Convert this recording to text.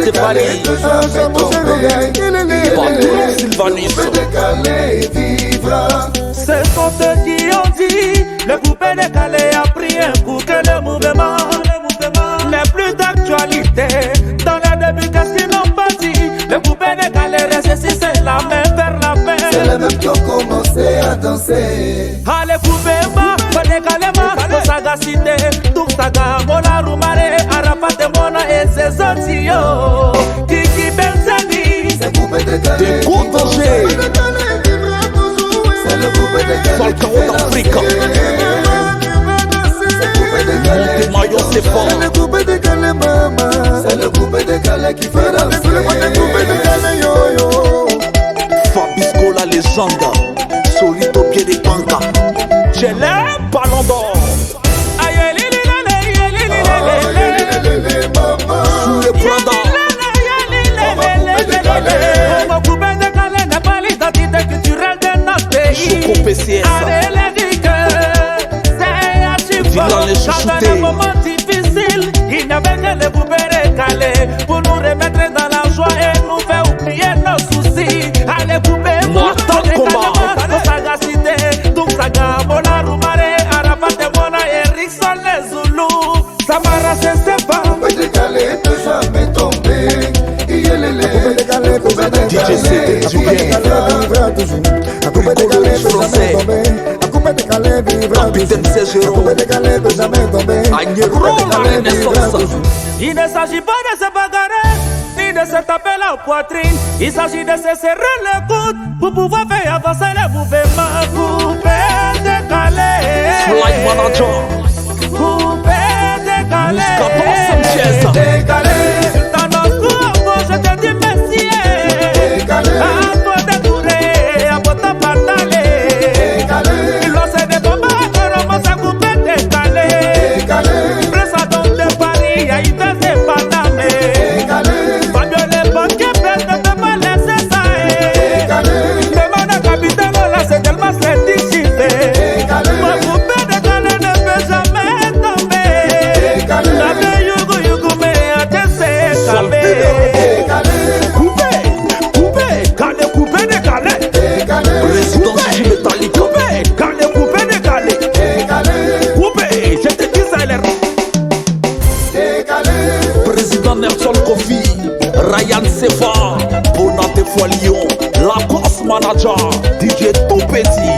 Stéphanie, Patron Sylvanus. Ce sont eux qui ont dit le coupé décalé a pris un coup, que le mouvement n'est plus d'actualité. Dans les débuts, qu'est-ce qu'ils n'ont pas dit? Le coupé décalé reste si c'est la main vers la main. C'est les mêmes qui ont commencé à danser. Allez coupé bas, pas décalé ma sagacité. Tout saga, Mola Roumare, Arafat et Mona et ses autres Kiki Benzani. C'est coupé décalé. Des gros dangers. C'est le coupé décalé. Dans le chaos d'Afrique. Monté maillot c'est fort. C'est le coupé décalé maman. C'est le coupé décalé qui fait danser. C'est le coupé décalé yo yo. Fabisco la légende. Solito pied des panca. J'ai l'air ballon d'or. Sous les Prada. On coupé décalé n'est pas l'identité culturelle de notre pays. Choco PCS. Dans les moments difficiles, il n'y avait que les poupées décalées pour nous remettre dans la joie et nous faire oublier nos soucis. Allez poupées, Mortal Kombat, nos sagacités, donc saga, Mola Roumare, Arafat et Mona, Erickson les Zoulous, Samara c'est pas. Coupé décalé ne jamais tomber. DJ CD, Julien, Français, Capitaine Sergero, Agnero, la Renaissance. Il ne s'agit pas de se bagarrer, ni de se taper la poitrine. Il s'agit de se serrer le coude pour pouvoir faire avancer les mouvements. Coupé décalé, Flight Manager, coupé décalé, Sanchez, décalé. Dans nos coups, je te dis merci. À toi de tourner, à toi de partager. Il lance des combats, comment ça coupé décalé. Presse à don de Paris, à Yves et Paname. Fabio les banquiers, pèse ne peut pas laisser ça. Demande à capitaine, là c'est tellement certifié. Mon coupé décalé ne peut jamais tomber. La vieille Yugu mais à te s'échapper. Coupé décalé. Président Gigi Métallique, Coupé décalé. Coupé, je te dis ça, il est Président Nelson Kofi, Ryan Sefa, Bonate Foilion, Lacoste Manager, DJ Tout Petit.